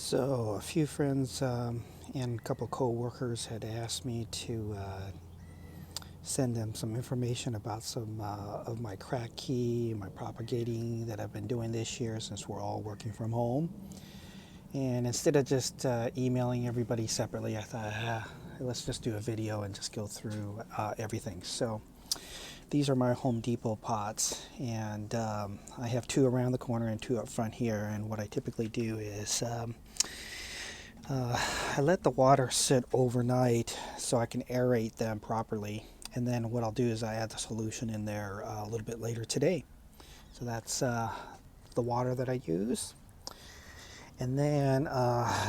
So a few friends and a couple co-workers had asked me to send them some information about some of my kratky, my propagating that I've been doing this year since we're all working from home. And instead of just emailing everybody separately, I thought, let's just do a video and just go through everything. So these are my Home Depot pots, and I have two around the corner and two up front here. And what I typically do is I let the water sit overnight so I can aerate them properly. And then what I'll do is I add the solution in there a little bit later today. So that's the water that I use. And then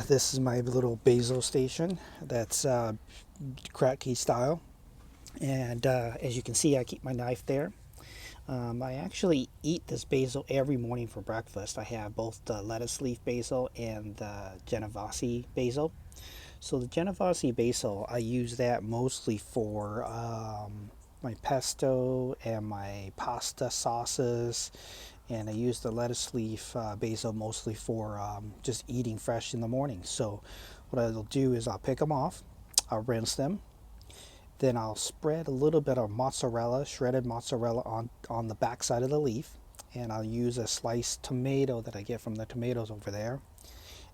this is my little basil station that's kratky style. And as you can see, I keep my knife there. I actually eat this basil every morning for breakfast. I have both the lettuce leaf basil and the Genovese basil. So the Genovese basil, I use that mostly for my pesto and my pasta sauces, and I use the lettuce leaf basil mostly for just eating fresh in the morning. So what I'll do is I'll pick them off, I'll rinse them, then I'll spread a little bit of mozzarella, shredded mozzarella on the back side of the leaf, and I'll use a sliced tomato that I get from the tomatoes over there.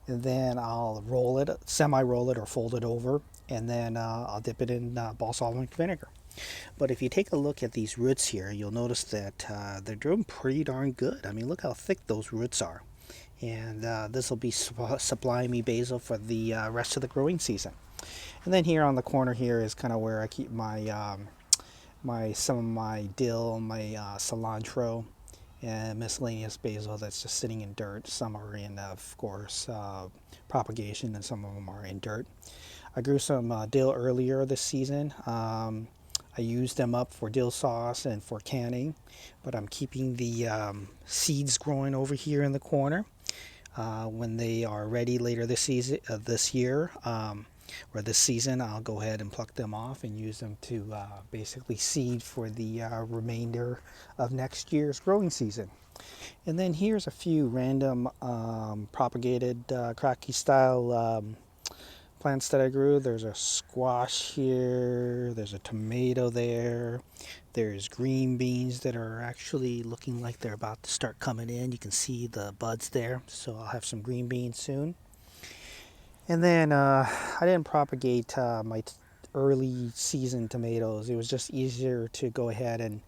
And then I'll roll it, semi-roll it or fold it over, and then I'll dip it in balsamic vinegar. But if you take a look at these roots here, you'll notice that they're doing pretty darn good. I mean, look how thick those roots are. And this will be supplying me basil for the rest of the growing season. And then here on the corner here is kind of where I keep my some of my dill, my cilantro, and miscellaneous basil that's just sitting in dirt. Some are in, of course, propagation, and some of them are in dirt. I grew some dill earlier this season. I used them up for dill sauce and for canning, but I'm keeping the seeds growing over here in the corner. When they are ready later this season, this year, or this season, I'll go ahead and pluck them off and use them to basically seed for the remainder of next year's growing season. And then here's a few random propagated kratky style plants that I grew. There's a squash here, there's a tomato there, there's green beans that are actually looking like they're about to start coming in. You can see the buds there, so I'll have some green beans soon. And then I didn't propagate my early season tomatoes. It was just easier to go ahead and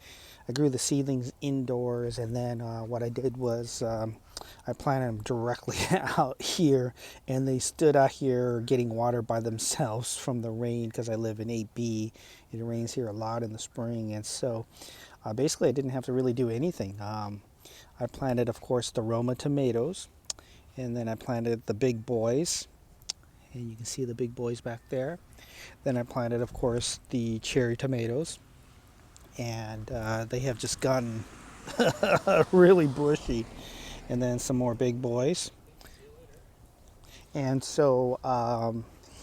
I grew the seedlings indoors, and then what I did was I planted them directly out here, and they stood out here getting water by themselves from the rain because I live in 8B. It rains here a lot in the spring, and so basically I didn't have to really do anything. I planted, of course, the Roma tomatoes, and then I planted the big boys, and you can see the big boys back there. Then I planted, of course, the cherry tomatoes, and they have just gotten really bushy. And then some more big boys. And so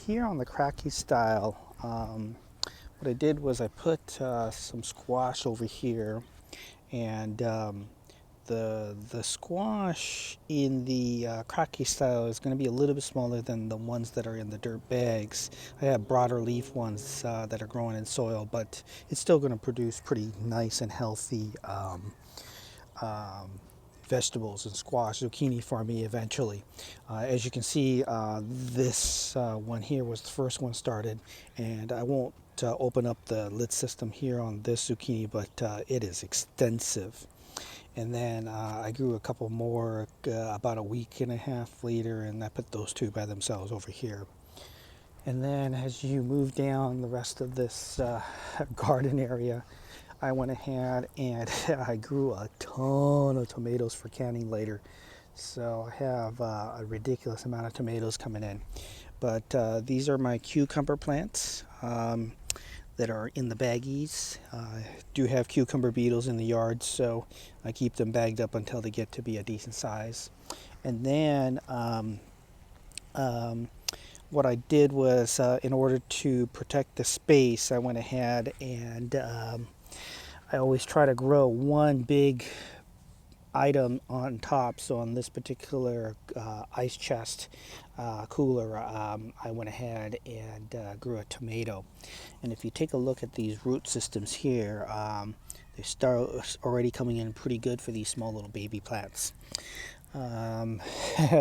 here on the kratky style, what I did was I put some squash over here, and the squash in the kratky style is going to be a little bit smaller than the ones that are in the dirt bags. I have broader leaf ones that are growing in soil, but it's still going to produce pretty nice and healthy vegetables and squash, zucchini for me eventually. As you can see, this one here was the first one started, and I won't open up the lid system here on this zucchini, but it is extensive. And then I grew a couple more about a week and a half later, and I put those two by themselves over here. And then as you move down the rest of this garden area, I went ahead and I grew a ton of tomatoes for canning later. So I have a ridiculous amount of tomatoes coming in. But these are my cucumber plants that are in the baggies. I do have cucumber beetles in the yard, so I keep them bagged up until they get to be a decent size. And then what I did was, in order to protect the space, I went ahead and I always try to grow one big item on top. So on this particular ice chest cooler, I went ahead and grew a tomato. And if you take a look at these root systems here, they start already coming in pretty good for these small little baby plants. Um,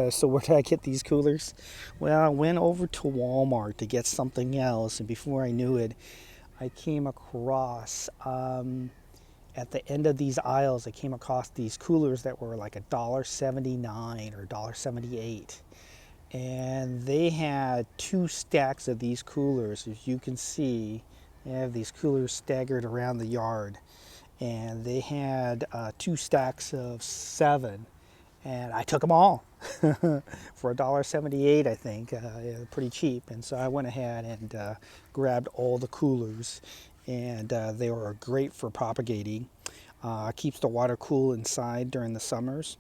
so where did I get these coolers? Well, I went over to Walmart to get something else, and before I knew it, I came across at the end of these aisles, I came across these coolers that were like $1.79 or $1.78. And they had two stacks of these coolers. As you can see, they have these coolers staggered around the yard. And they had two stacks of 7. And I took them all for $1.78, I think. Yeah, pretty cheap. And so I went ahead and grabbed all the coolers. And they were great for propagating. Keeps the water cool inside during the summers,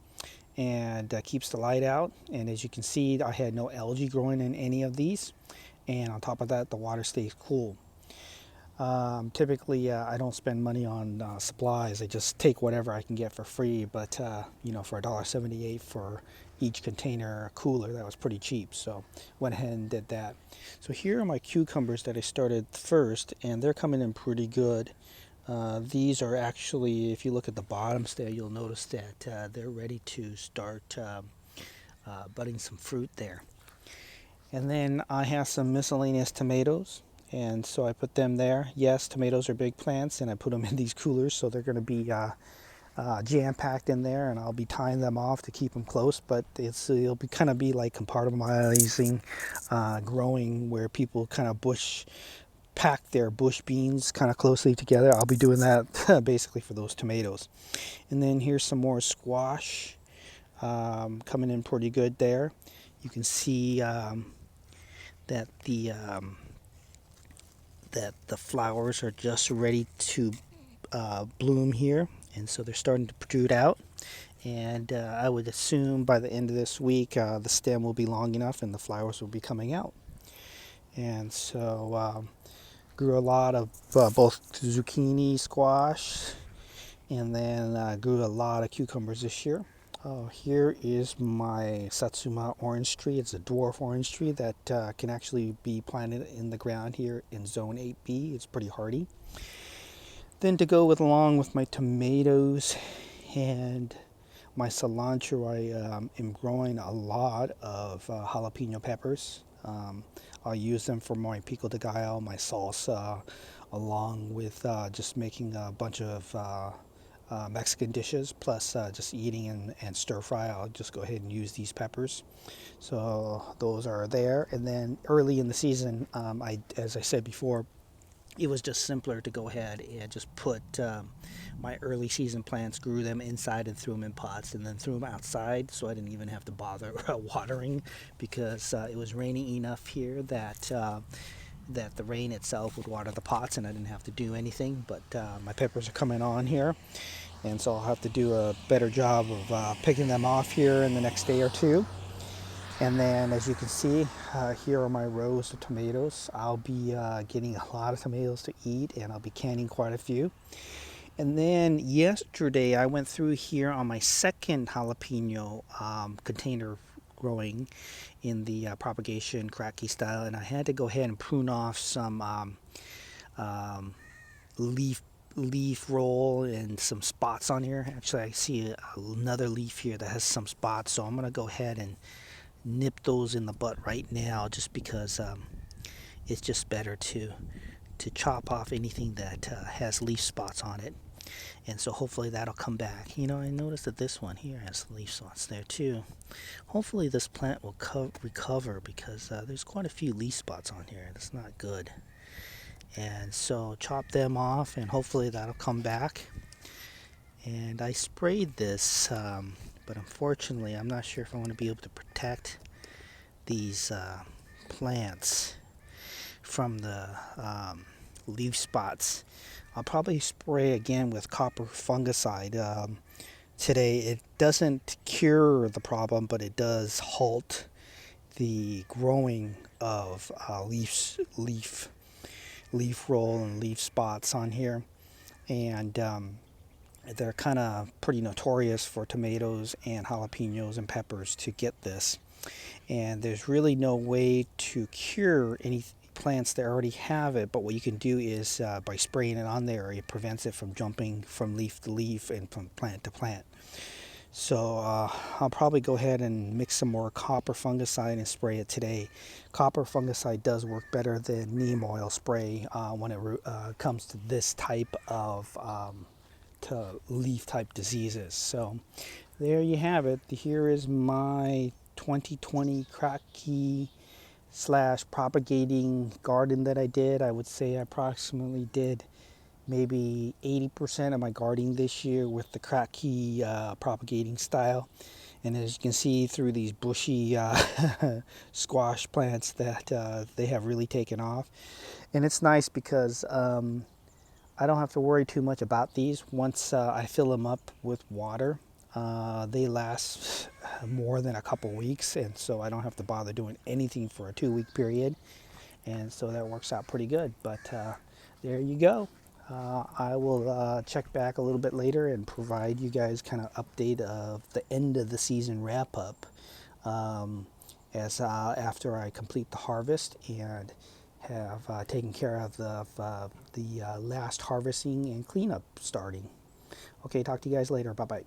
and keeps the light out. And as you can see, I had no algae growing in any of these. And on top of that, the water stays cool. Typically, I don't spend money on supplies. I just take whatever I can get for free. But for $1.78 for each container cooler, that was pretty cheap. So went ahead and did that. So here are my cucumbers that I started first, and they're coming in pretty good. These are actually, if you look at the bottoms there, you'll notice that they're ready to start budding some fruit there. And then I have some miscellaneous tomatoes, and so I put them there. Yes, tomatoes are big plants, and I put them in these coolers, so they're going to be jam-packed in there, and I'll be tying them off to keep them close. But it'll be kind of be like compartmentalizing growing, where people kind of pack their bush beans kind of closely together. I'll be doing that basically for those tomatoes. And then here's some more squash coming in pretty good there. You can see that the flowers are just ready to bloom here, and so they're starting to protrude out. And I would assume by the end of this week the stem will be long enough and the flowers will be coming out. And so grew a lot of both zucchini, squash, and then grew a lot of cucumbers this year. Here is my Satsuma orange tree. It's a dwarf orange tree that can actually be planted in the ground here in zone 8B. It's pretty hardy. Then to go along with my tomatoes and my cilantro, I am growing a lot of jalapeno peppers. I'll use them for my pico de gallo, my salsa, along with just making a bunch of Mexican dishes, plus just eating and stir fry. I'll just go ahead and use these peppers. So those are there. And then early in the season, as I said before, it was just simpler to go ahead and just put my early season plants, grew them inside and threw them in pots, and then threw them outside, so I didn't even have to bother watering, because it was raining enough here that the rain itself would water the pots and I didn't have to do anything. But my peppers are coming on here, and so I'll have to do a better job of picking them off here in the next day or two. And then, as you can see, here are my rows of tomatoes. I'll be getting a lot of tomatoes to eat, and I'll be canning quite a few. And then yesterday I went through here on my second jalapeno container growing in the propagation kratky style, and I had to go ahead and prune off some um, leaf roll and some spots on here. Actually, I see another leaf here that has some spots, so I'm going to go ahead and nip those in the butt right now, just because it's just better to chop off anything that has leaf spots on it. And so hopefully that'll come back. I noticed that this one here has leaf spots there too. Hopefully this plant will recover, because there's quite a few leaf spots on here. That's not good. And so chop them off, and hopefully that'll come back. And I sprayed this, but unfortunately I'm not sure if I want to be able to protect these plants from the leaf spots. I'll probably spray again with copper fungicide today. It doesn't cure the problem, but it does halt the growing of leaf roll and leaf spots on here. And They're kind of pretty notorious for tomatoes and jalapenos and peppers to get this. And there's really no way to cure any plants that already have it, but what you can do is by spraying it on there, it prevents it from jumping from leaf to leaf and from plant to plant. So I'll probably go ahead and mix some more copper fungicide and spray it today. Copper fungicide does work better than neem oil spray when it comes to this type of to leaf type diseases. So there you have it. Here is my 2020 kratky slash propagating garden that I did. I would say I approximately did maybe 80% of my gardening this year with the kratky propagating style. And as you can see through these bushy squash plants that they have really taken off. And it's nice because I don't have to worry too much about these. Once I fill them up with water, they last more than a couple weeks, and so I don't have to bother doing anything for a 2-week period, and so that works out pretty good. But there you go. I will check back a little bit later and provide you guys kind of update of the end of the season wrap up as after I complete the harvest and have taken care of the last harvesting and cleanup starting. Okay, talk to you guys later. Bye bye.